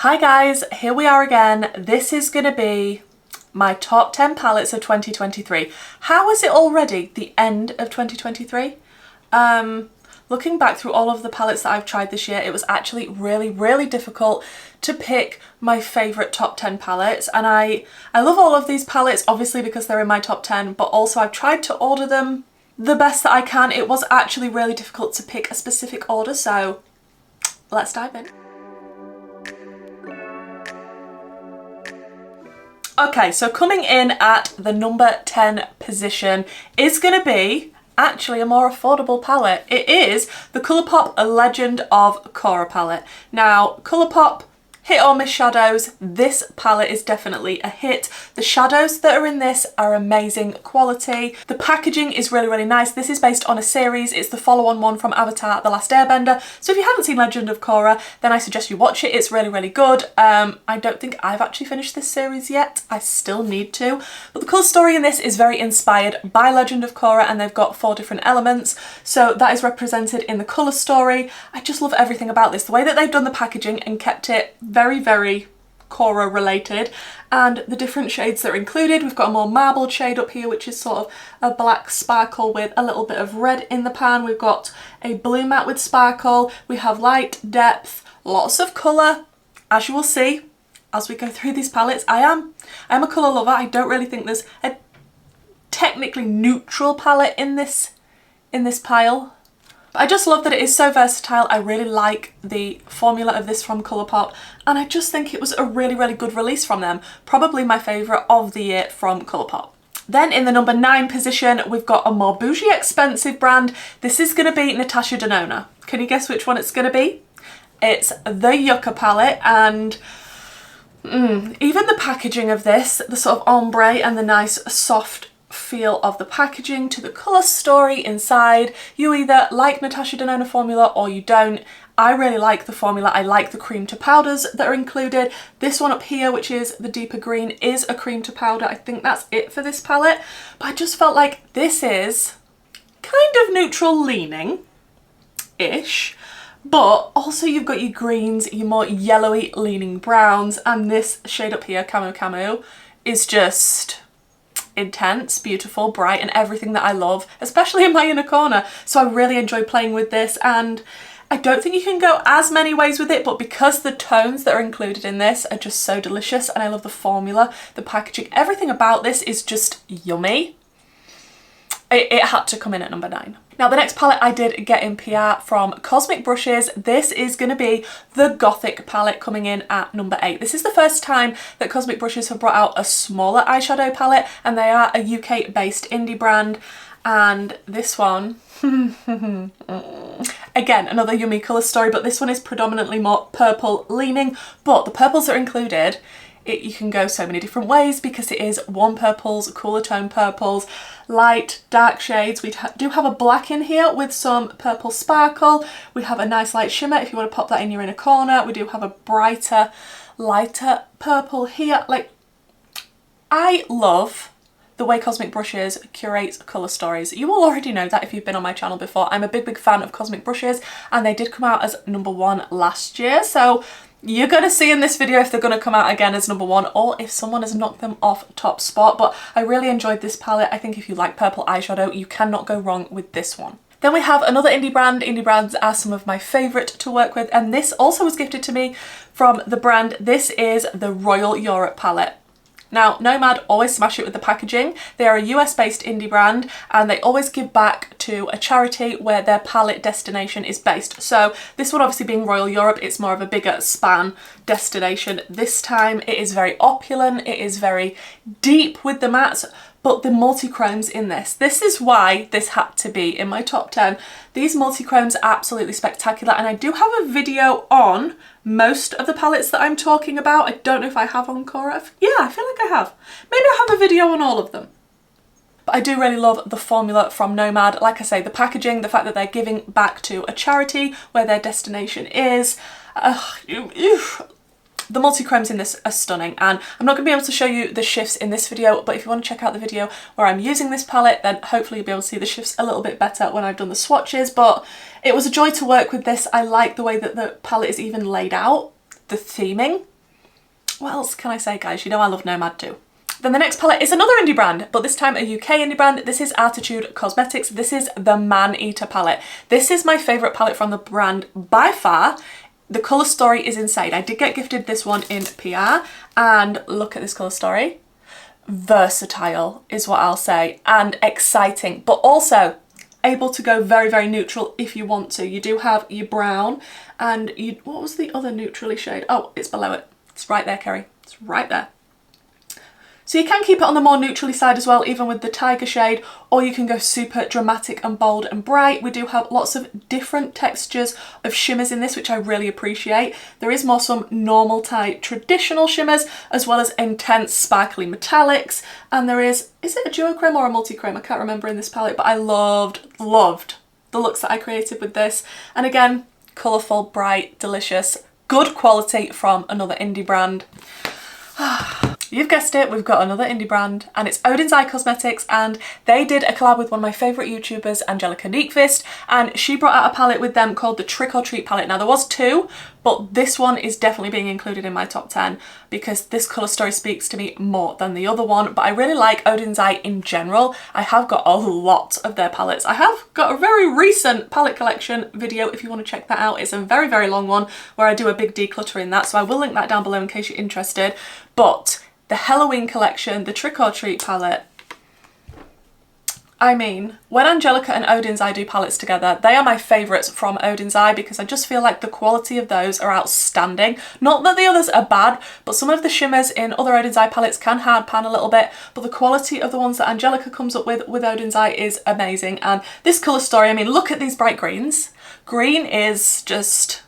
Hi guys, here we are again. This is going to be my top 10 palettes of 2023. How is it already the end of 2023? Looking back through all of the palettes that I've tried this year, it was actually really difficult to pick my favourite top 10 palettes, and I love all of these palettes obviously because they're in my top 10, but also I've tried to order them the best that I can. It was actually really difficult to pick a specific order, so let's dive in. Okay, so coming in at the number 10 position is going to be actually a more affordable palette. It is the Colourpop Legend of Korra palette. Now, Colourpop, hit or miss shadows, this palette is definitely a hit. The shadows that are in this are amazing quality. The packaging is really nice. This is based on a series. It's the follow-on one from Avatar: The Last Airbender. So if you haven't seen Legend of Korra, then I suggest you watch it. It's really good. I don't think I've actually finished this series yet. I still need to. But the colour story in this is very inspired by Legend of Korra, and they've got 4 different elements. So that is represented in the colour story. I just love everything about this. The way that they've done the packaging and kept it very Korra related, and the different shades that are included. We've got a more marbled shade up here, which is sort of a black sparkle with a little bit of red in the pan. We've got a blue matte with sparkle. We have light, depth, lots of colour. As you will see as we go through these palettes, I am a colour lover. I don't really think there's a technically neutral palette in this pile. I just love that it is so versatile. I really like the formula of this from Colourpop, and I just think it was a really good release from them. Probably my favourite of the year from Colourpop. Then in the number 9 position, we've got a more bougie expensive brand. This is going to be Natasha Denona. Can you guess which one it's going to be? It's the Yucca palette, and even the packaging of this, the sort of ombre and the nice soft feel of the packaging to the colour story inside. You either like Natasha Denona formula or you don't. I really like the formula. I like the cream to powders that are included. This one up here, which is the deeper green, is a cream to powder. I think that's it for this palette, but I just felt like this is kind of neutral leaning-ish, but also you've got your greens, your more yellowy leaning browns, and this shade up here, Camo, is just intense, beautiful, bright, and everything that I love, especially in my inner corner. So I really enjoy playing with this, and I don't think you can go as many ways with it, but because the tones that are included in this are just so delicious, and I love the formula, the packaging, everything about this is just yummy, it had to come in at number 9. Now the next palette I did get in PR from Cosmic Brushes. This is going to be the Gothic palette, coming in at number 8. This is the first time that Cosmic Brushes have brought out a smaller eyeshadow palette, and they are a UK based indie brand. And this one, again, another yummy colour story, but this one is predominantly more purple leaning, but the purples that are included, you can go so many different ways because it is warm purples, cooler tone purples, light, dark shades. We do have a black in here with some purple sparkle. We have a nice light shimmer if you want to pop that in your inner corner. We do have a brighter, lighter purple here. Like, I love the way Cosmic Brushes curates colour stories. You all already know that if you've been on my channel before. I'm a big fan of Cosmic Brushes, and they did come out as number 1 last year. So you're going to see in this video if they're going to come out again as number 1 or if someone has knocked them off top spot. But I really enjoyed this palette. I think if you like purple eyeshadow, you cannot go wrong with this one. Then we have another indie brand. Indie brands are some of my favourite to work with, and this also was gifted to me from the brand. This is the Royal Europe palette. Now, Nomad always smash it with the packaging. They are a US based indie brand, and they always give back to a charity where their palette destination is based. So this one obviously being Royal Europe, it's more of a bigger span destination. This time it is very opulent, it is very deep with the mattes, but the multi-chromes in this is why this had to be in my top 10. These multi-chromes are absolutely spectacular, and I do have a video on most of the palettes that I'm talking about. I don't know if I have on Korra. Yeah, I feel like I have. Maybe I have a video on all of them. But I do really love the formula from Nomad. Like I say, the packaging, the fact that they're giving back to a charity where their destination is. The multi-chromes in this are stunning, and I'm not going to be able to show you the shifts in this video, but if you want to check out the video where I'm using this palette, then hopefully you'll be able to see the shifts a little bit better when I've done the swatches. But it was a joy to work with this. I like the way that the palette is even laid out. The theming What else can I say, guys? You know I love Nomad too. Then the next palette is another indie brand, but this time a UK indie brand. This is Arttitude Cosmetics. This is the Maneater palette. This is my favourite palette from the brand by far. The colour story is insane. I did get gifted this one in PR, and look at this colour story. Versatile is what I'll say, and exciting, but also able to go very, very neutral if you want to. You do have your brown and you, what was the other neutrally shade? Oh, it's below it. It's right there, Kerry. It's right there. So you can keep it on the more neutrally side as well, even with the tiger shade, or you can go super dramatic and bold and bright. We do have lots of different textures of shimmers in this, which I really appreciate. There is more some normal type traditional shimmers, as well as intense sparkly metallics. And there is it a duochrome or a multi-chrome? I can't remember in this palette, but I loved the looks that I created with this. And again, colourful, bright, delicious, good quality from another indie brand. You've guessed it, we've got another indie brand, and it's Wenzdae Cosmetics, and they did a collab with one of my favourite YouTubers, Angelica Nyqvist, and she brought out a palette with them called the Trick or Treat palette. Now there was two, but this one is definitely being included in my top 10 because this colour story speaks to me more than the other one. But I really like Wenzdae in general. I have got a lot of their palettes. I have got a very recent palette collection video if you want to check that out. It's a very, very long one where I do a big declutter in that, so I will link that down below in case you're interested. But the Halloween collection, the Trick or Treat palette, I mean, when Angelica and Wenzdae do palettes together, they are my favourites from Wenzdae because I just feel like the quality of those are outstanding. Not that the others are bad, but some of the shimmers in other Wenzdae palettes can hard pan a little bit, but the quality of the ones that Angelica comes up with Wenzdae is amazing. And this colour story, I mean, look at these bright greens. Green is just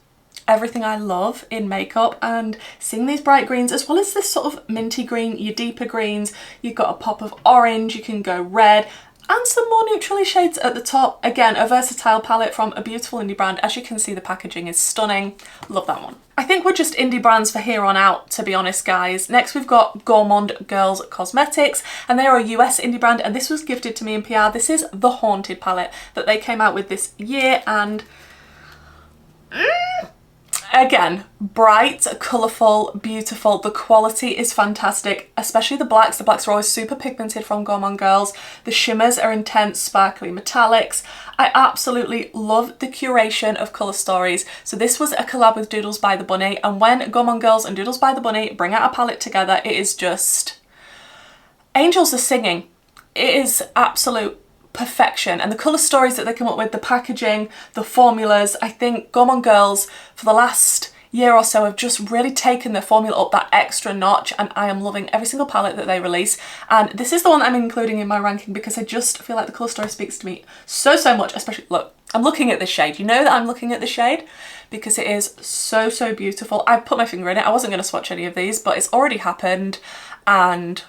everything I love in makeup, and seeing these bright greens as well as this sort of minty green, your deeper greens, you've got a pop of orange, you can go red, and some more neutrally shades at the top. Again, a versatile palette from a beautiful indie brand. As you can see, the packaging is stunning. Love that one. I think we're just indie brands for here on out, to be honest, guys. Next, we've got Gourmande Girls Cosmetics, and they are a US indie brand, and this was gifted to me in PR. This is the Haunted palette that they came out with this year, and again, bright, colourful, beautiful. The quality is fantastic, especially the blacks. The blacks are always super pigmented from Gourmande Girls. The shimmers are intense, sparkly metallics. I absolutely love the curation of colour stories. So this was a collab with Doodles by the Bunny, and when Gourmande Girls and Doodles by the Bunny bring out a palette together, it is just angels are singing. It is absolute perfection, and the colour stories that they come up with, the packaging, the formulas. I think Gourmande Girls for the last year or so have just really taken their formula up that extra notch, and I am loving every single palette that they release. And this is the one I'm including in my ranking because I just feel like the colour story speaks to me so much. Especially, look, I'm looking at this shade. You know that I'm looking at the shade because it is so beautiful. I put my finger in it. I wasn't going to swatch any of these, but it's already happened, and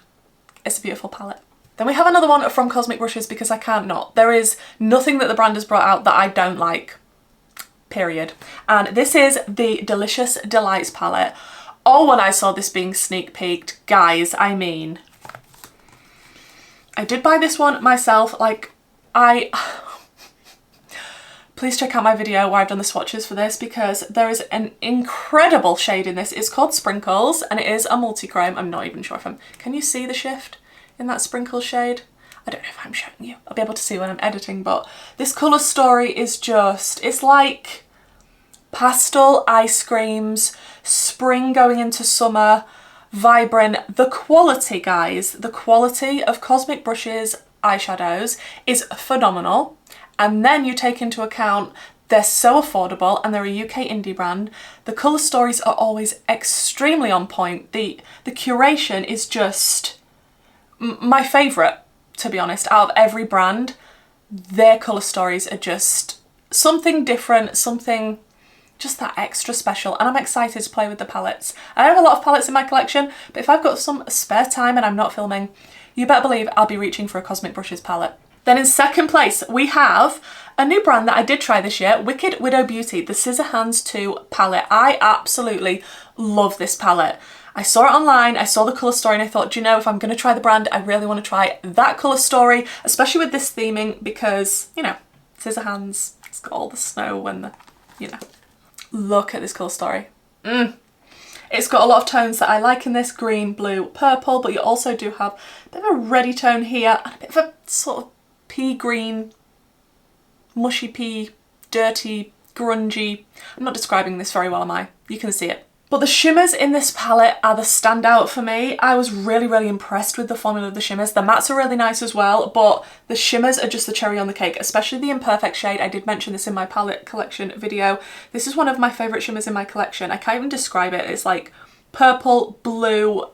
it's a beautiful palette. Then we have another one from Cosmic Brushes because I can't not. There is nothing that the brand has brought out that I don't like, period. And this is the Delicious Delights palette. Oh, when I saw this being sneak peeked, guys, I mean, I did buy this one myself. Like, please check out my video where I've done the swatches for this because there is an incredible shade in this. It's called Sprinkles and it is a multi-chrome. I'm not even sure if can you see the shift in that sprinkle shade? I don't know if I'm showing you. I'll be able to see when I'm editing, but this colour story is just, it's like pastel ice creams, spring going into summer, vibrant. The quality, guys, the quality of Cosmic Brushes eyeshadows is phenomenal. And then you take into account they're so affordable and they're a UK indie brand. The colour stories are always extremely on point. The curation is just my favourite, to be honest. Out of every brand, their colour stories are just something different, something just that extra special, and I'm excited to play with the palettes. I have a lot of palettes in my collection, but if I've got some spare time and I'm not filming, you better believe I'll be reaching for a Cosmic Brushes palette. Then in second place, we have a new brand that I did try this year, Wicked Widow Beauty, the Scissor Hands 2 palette. I absolutely love this palette. I saw it online, I saw the colour story, and I thought, do you know, if I'm going to try the brand, I really want to try that colour story, especially with this theming because, you know, scissor hands, it's got all the snow and the, you know. Look at this colour story. It's got a lot of tones that I like in this, green, blue, purple, but you also do have a bit of a reddy tone here and a bit of a sort of pea green, mushy pea, dirty, grungy. I'm not describing this very well, am I? You can see it. But the shimmers in this palette are the standout for me. I was really, really impressed with the formula of the shimmers. The mattes are really nice as well, but the shimmers are just the cherry on the cake, especially the Imperfect shade. I did mention this in my palette collection video. This is one of my favourite shimmers in my collection. I can't even describe it. It's like purple, blue.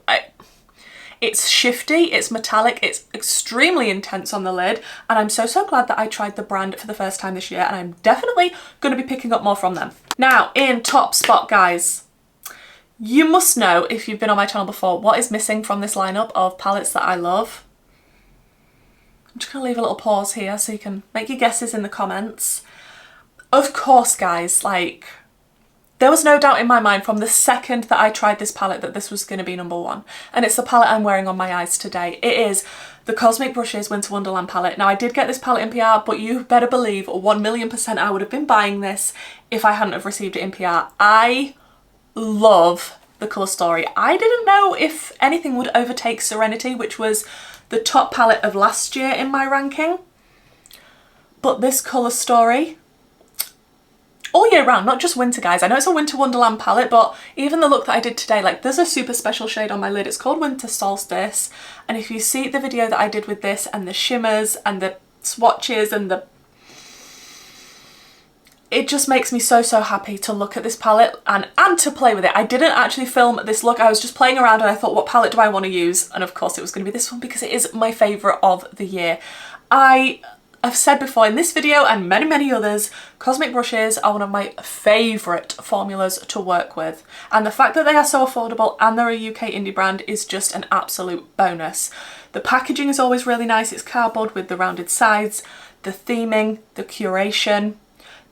It's shifty, it's metallic, it's extremely intense on the lid, and I'm so glad that I tried the brand for the first time this year, and I'm definitely going to be picking up more from them. Now, in top spot, guys. You must know, if you've been on my channel before, what is missing from this lineup of palettes that I love. I'm just going to leave a little pause here so you can make your guesses in the comments. Of course, guys, like, there was no doubt in my mind from the second that I tried this palette that this was going to be number one. And it's the palette I'm wearing on my eyes today. It is the Cosmic Brushes Winter Wonderland palette. Now, I did get this palette in PR, but you better believe 1,000,000% I would have been buying this if I hadn't have received it in PR. I love the colour story. I didn't know if anything would overtake Serenity, which was the top palette of last year in my ranking. But this colour story, all year round, not just winter, guys. I know it's a Winter Wonderland palette, but even the look that I did today, like, there's a super special shade on my lid. It's called Winter Solstice. And if you see the video that I did with this and the shimmers and the swatches and the... It just makes me so happy to look at this palette and to play with it. I didn't actually film this look. I was just playing around and I thought, what palette do I want to use? And of course it was going to be this one because it is my favourite of the year. I've said before in this video and many others, Cosmic Brushes are one of my favourite formulas to work with. And the fact that they are so affordable and they're a UK indie brand is just an absolute bonus. The packaging is always really nice. It's cardboard with the rounded sides, the theming, the curation,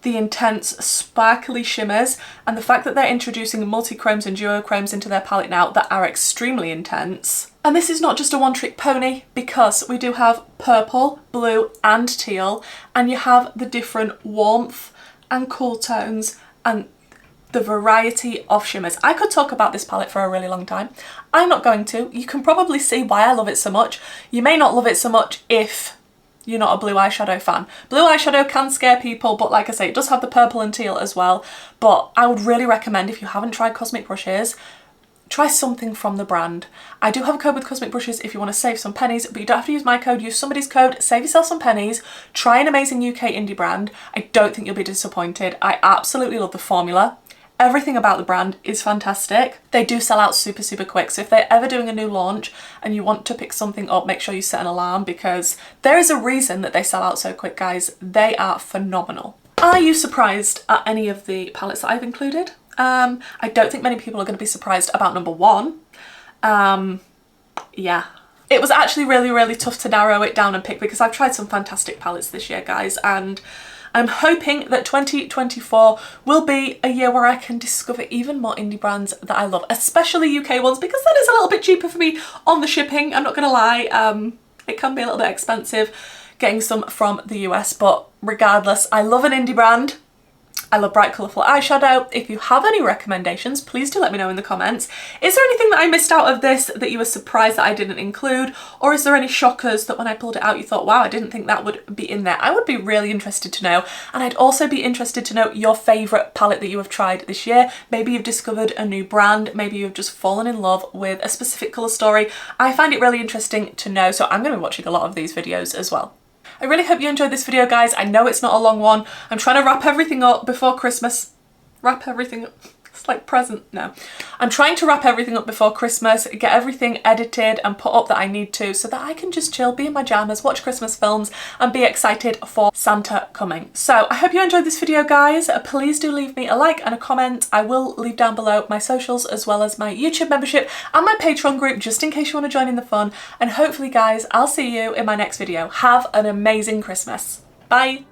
the intense sparkly shimmers, and the fact that they're introducing multi-chromes and duochromes into their palette now that are extremely intense. And this is not just a one-trick pony, because we do have purple, blue and teal, and you have the different warmth and cool tones and the variety of shimmers. I could talk about this palette for a really long time. I'm not going to. You can probably see why I love it so much. You may not love it so much if you're not a blue eyeshadow fan. Blue eyeshadow can scare people, but like I say, it does have the purple and teal as well. But I would really recommend, if you haven't tried Cosmic Brushes, try something from the brand. I do have a code with Cosmic Brushes if you want to save some pennies, but you don't have to use my code, use somebody's code, save yourself some pennies, try an amazing UK indie brand. I don't think you'll be disappointed. I absolutely love the formula. Everything about the brand is fantastic. They do sell out super quick, so if they're ever doing a new launch and you want to pick something up, make sure you set an alarm because there is a reason that they sell out so quick, guys. They are phenomenal. Are you surprised at any of the palettes that I've included? I don't think many people are going to be surprised about number one. Yeah. It was actually really tough to narrow it down and pick because I've tried some fantastic palettes this year, guys, and I'm hoping that 2024 will be a year where I can discover even more indie brands that I love, especially UK ones, because then it's a little bit cheaper for me on the shipping. I'm not gonna lie, it can be a little bit expensive getting some from the US, but regardless, I love an indie brand. I love bright colourful eyeshadow. If you have any recommendations, please do let me know in the comments. Is there anything that I missed out of this that you were surprised that I didn't include? Or is there any shockers that when I pulled it out you thought, wow, I didn't think that would be in there? I would be really interested to know. And I'd also be interested to know your favourite palette that you have tried this year. Maybe you've discovered a new brand. Maybe you've just fallen in love with a specific colour story. I find it really interesting to know, so I'm going to be watching a lot of these videos as well. I really hope you enjoyed this video, guys. I know it's not a long one. I'm trying to wrap everything up before Christmas. Wrap everything up. It's like present. No. I'm trying to wrap everything up before Christmas, get everything edited and put up that I need to so that I can just chill, be in my pajamas, watch Christmas films and be excited for Santa coming. So I hope you enjoyed this video, guys. Please do leave me a like and a comment. I will leave down below my socials as well as my YouTube membership and my Patreon group just in case you want to join in the fun. And hopefully, guys, I'll see you in my next video. Have an amazing Christmas. Bye.